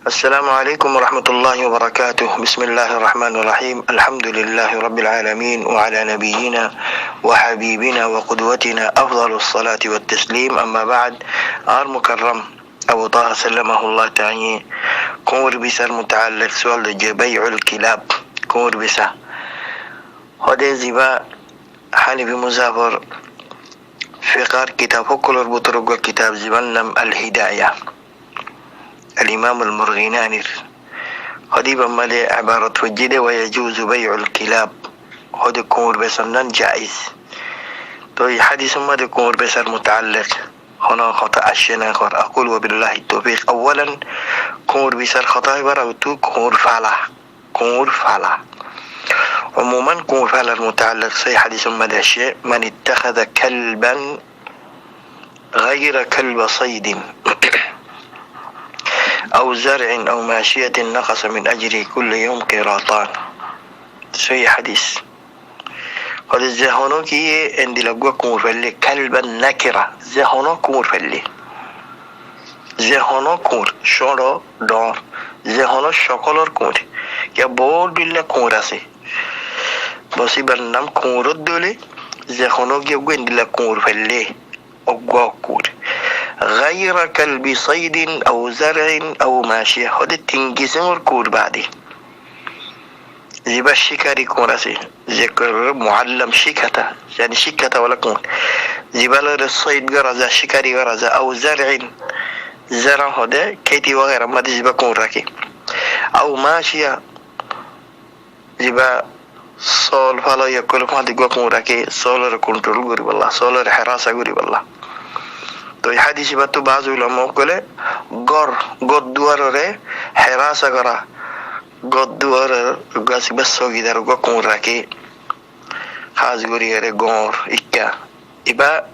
السلام عليكم ورحمة الله وبركاته. بسم الله الرحمن الرحيم. الحمد لله رب العالمين، وعلى نبينا وحبيبنا وقدوتنا أفضل الصلاة والتسليم. أما بعد، مكرم أبو طه سلمه الله تعالى كور بسر متعلق سؤال بيع الكلاب. كور بسر هذا زبا حني بمزافر في قار كتاب كل البطرق كتاب زبنم الهداية الإمام المرغيناني. هذه بمالي عبارة وجده ويجوز بيع الكلاب. هذا كور بسنن جائز. تو حديث ما ده كور بسر متعلق هنا خطأ الشنا خر. أقول وبالله التوفيق. أولا كور بسر خطأ برأتو كور فعلا. عموما كور فعلا المتعلق صحيح حديث ما ده شيء من اتخذ كلبا غير كلب صيد أو زرع أو ماشية نقص من أجره كل يوم قيراطان. صحيح حديث. قد الزهونو كي عند لقوا كمور فلي كلبا نكرة. زهونو كمور فلي زهونو كمور شورو دور زهونو شوكولر كمور يا بول بالله كموراسي بسي برنام كمور الدولي زهونو كي عند لقوا فلي أقوى كمور غير كلب صيد أو زرع أو ماشية. هذا تنجسم الكور بعدي زيبا الشكاري كوراسي ذكر معلم شكتا يعني شكتا ولا كون زيبا الصيد غرزة شكاري غرزة أو زرع هذا كيتي وغيره ما زيبا كون راكي أو ماشية زيبا صول فلا يأكل ما تقول كون راكي صول كنترول غريب الله صول حراسة غريب الله. تو حديث باتو بعض العلماء قالوا غور دواره حراسة غرا غدوار غاسي بس سوغي دار غو كون راكي خاص غوري غير غور إكا إبا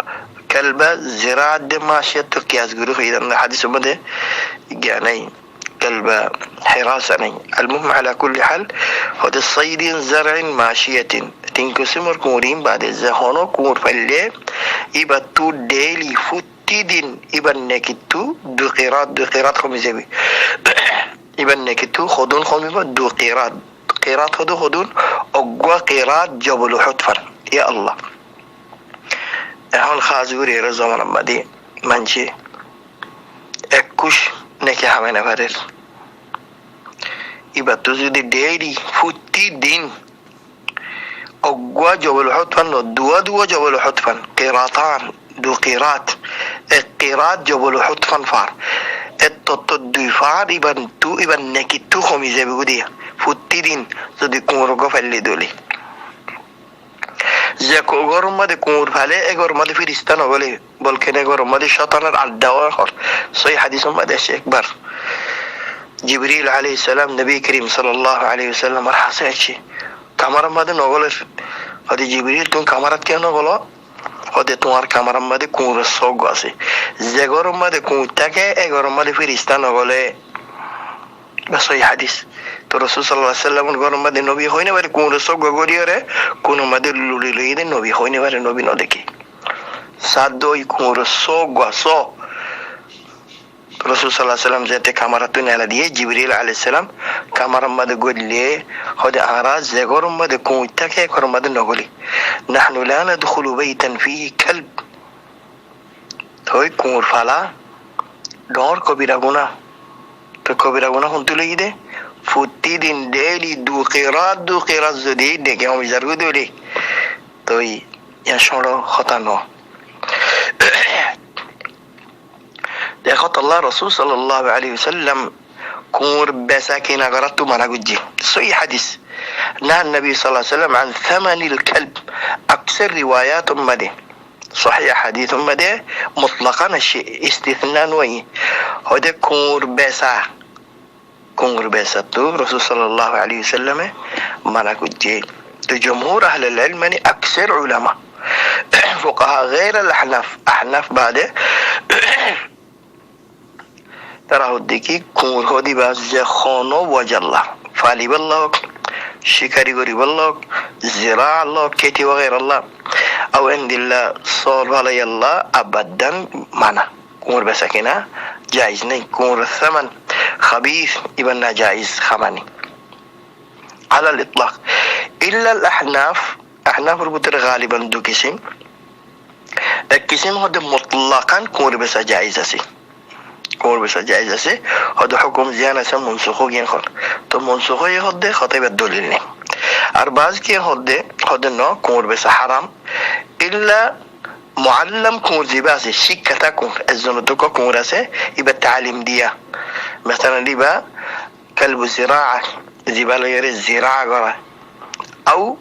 كلبة زراعة دماشية تركياز غوري خيدان حديث بده يعني كلبة حراسة ني. المهم على كل حال هذا الصيد زرع ماشية تنقسم الكورين بعد الزهونو كور فلي إبا تو ديلي فتيدين إبا نكتو دو قيرات خمسة إبن نكتو خدون خميمة دو قيرات هدو خدون أقوى قيرات جبل حتفر. يا الله هون خازوري رزمان مدي منشي أكوش نكي حمينا فرر إبا تزودي ديري فتي دين أقوى جبل حتفر دو جبل حتفر قيراتان دو قيرات جبل حتفر فار التطدفار إبن نكتو خميزة بودية فتدين زدي كورغو فالي دولي زكو غرمة دي كور فالي غرمة دي فريستان وغلي بلكن غرمة دي شطان العدوى آخر. صحيح حديث ما داش أكبر. جبريل عليه السلام نبي كريم صلى الله عليه وسلم مرحا سيتشي كاميرا ما دي نغلر هذا جبريل تون كاميرا كيا نغلا هذا توار كاميرا ما دي كور الصوغ واسي زغور ما دي كور تاكي غور ما دي فريستان وغلي بس صحيح حديث. تو رسول صلى الله عليه وسلم غور ما دي نبي خوينه وري كور الصوغ غوري ره كونو ما دي لولي لوي نبي خوينه وري نبي نودكي سادو يكور الصوغ واسو. رسول صلى الله عليه وسلم زيت كاميرا توني على دي جبريل عليه السلام كاميرا ما دي قول لي هذا أعراض زغور ما دي كور تاكي غور ما دي نقولي نحن لا ندخل بيتا فيه كلب. توي كور فالا دور كبيرة غنا تو كبيرة غنا هنتو لي ده فتي دين ديلي دو قيرات زدي ده كيوم يزرقو دولي توي يشعر خطانو ده خط الله رسول صلى الله عليه وسلم كور بساكين غرطو مانا قجي. صحيح حديث نهى النبي صلى الله عليه وسلم عن ثمن الكلب. أكثر روايات مده صحيح حديث مده مطلقا الشيء استثناء وي هذا كور بسا تو رسول صلى الله عليه وسلم مانا قجي. جمهور أهل العلم أكثر علماء فقهاء غير الأحناف بعد تراه الدكي كور هودي باز خانو وجلا فالي بالله شكاري غري بالله زراع الله كيتي وغير الله أو عند الله صار على الله أبدا معنا كور بسكنا جائز ني كور الثمن خبيث يبقى جائز خماني على الإطلاق. إلا الأحناف، أحناف ربطر غالبا دو قسم. القسم هذا مطلقا كور بس جائزة سي، كور بس جائزة سي. هذا حكم زيانة سم منسوخو ين خل تو منسوخو يهده خطيب الدليل. أرباز كي هذا نوع كور بس حرام. إلا معلم كور زباسي شكتا كور الزنطوكو كور سي يبقى التعليم ديا. مثلا يبقى كلب زراعة زبالة يري الزراعة غرا أو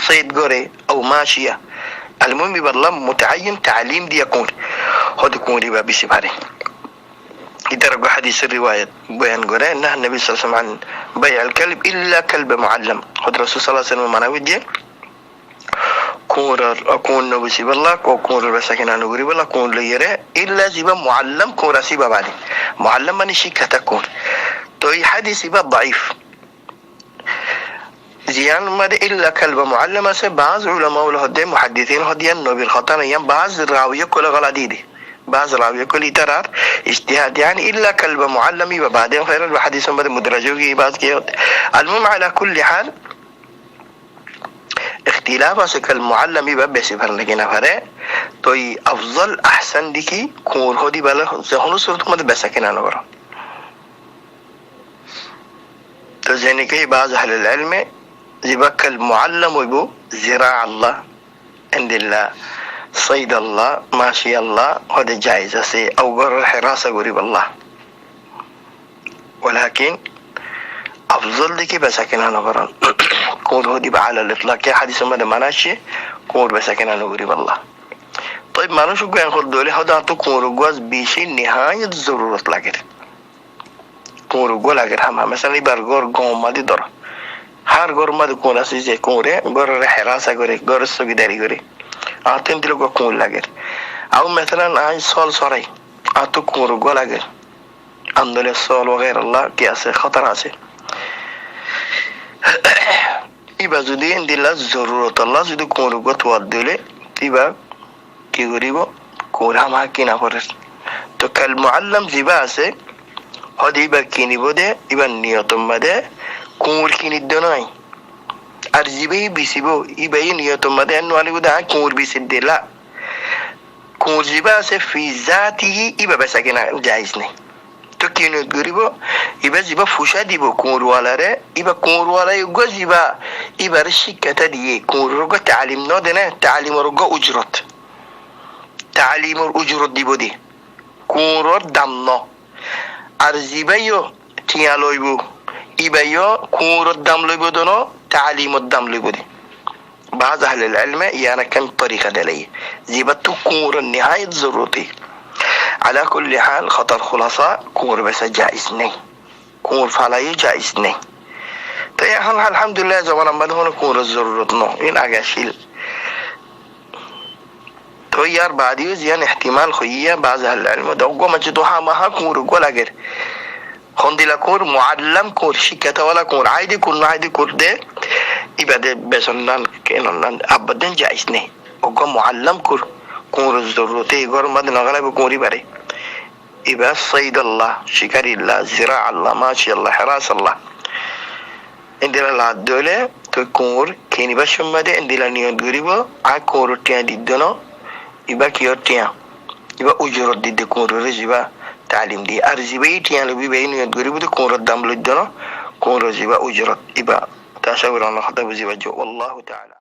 صيد غري أو ماشية. المهم يبقى الله متعين تعليم دي يكون هذا يكون يبقى بسباري. يترجع حديث الرواية بيان غرا إن النبي صلى الله عليه وسلم عن بيع الكلب إلا كلب معلم. هذا الرسول صلى الله عليه وسلم مناوي دي كورر أكون نبي سيب الله كورر بس كنا نقولي بالله كون ليره إلا زبا معلم كورا سيبا بعدين معلم من شيء كتكون. تو حديث يبقى ضعيف زيان ماذا إلا كلب معلم. سے بعض علماء الهدى محدثين هديا نبي الخطأ يم بعض راوية كل غلطيدي بعض راوية كل ترار اجتهاد يعني إلا كلب معلم. وبعدين خير الحديث ماذا مدرجوه بعض كيوت. المهم على كل حال اختلاف سكال المعلم يبقى بسيبهر لكن أفره توي أفضل أحسن ديكي كون هدي بالا زهونو صورت ماذا بسكنا نورا. تو زينكي بعض أهل العلم زبك المعلم ويبو زراع الله عند الله صيد الله ماشي الله هذا جائزة سي أو غير حراسة قريب الله. ولكن أفضل ديكي بسكنا نورا كون هدي على الإطلاق. يا حديث ماذا مناشي كون بسكنا قريب الله. طيب ما نشوف قاعد نقول دولي هذا تكون رجواز بشيء نهاية الضرورة لكن كون رجوا لكن هم مثلا يبرجور قوم ما دي دره هر غور ما دكون أسيس كورة غور حراسة غوري غور السويداري غوري أتين دلوا كون لكن أو مثلا عايز سؤال صاري أتو كون رجوا لكن عندنا السؤال وغير الله كياسة خطر أسي يبقى زودي عند الله ضرورة الله زودي كون رجوا توادله يبقى كيغريبو كورها ما كينا فرس. تو كالمعلم زباسة هذا يبقى كيني بده يبقى نيوتم بده كور كيني الدناي أرزبي بيسيبو يبقى نيوتم بده إنه عليه بده كور بيسد لا كور زباسة في ذاته يبقى بس كنا جايزني. تو كينو غريبو يبقى زبا فوشادي بو كور ولا ره يبقى كور ولا يبقى زبا يبقى رشيكة دي كور رجع تعليم نودنا تعليم رجع أجرت تعليم الأجرة دي بدي كورور دمنا أرزيبيو تيالويبو إبيو كورور دملويبو دونو تعليم الدملويبو دي. بعض أهل العلم يعني كم طريقة دليل زيبتو كور النهاية ضرورتي. على كل حال خطر خلاصة كور بس جائز ني كور فعلي جائز ني. طيب الحمد لله زمان ما هون كور الضرورتنا إن أجاشيل تو يار بعديو زيان احتمال خوية بعض أهل العلم دوغو مجدوها ماها كور ولا غير خندي لكور معلم كور شيكتا ولا كور عادي كور عادي كور ده يبقى ده بسنان كأنه أبدا جائز نه وقو معلم كور كور الضرورتي غير ما دنا غلب كوري بري يبقى صيد الله شكر الله زراع الله ماشي الله حراس الله عندنا العدولة تكور كيني بشم مده عندنا نيون غريبا عكور تيان ديدنا يبقى كيوتيان يبقى أجرت دي كون رجبا تعليم دي أرزبي تيان لبي بين يدغري بده كون ردام لدنا كون رجبا أجرت يبقى تشاور الله خطب زي والله تعالى.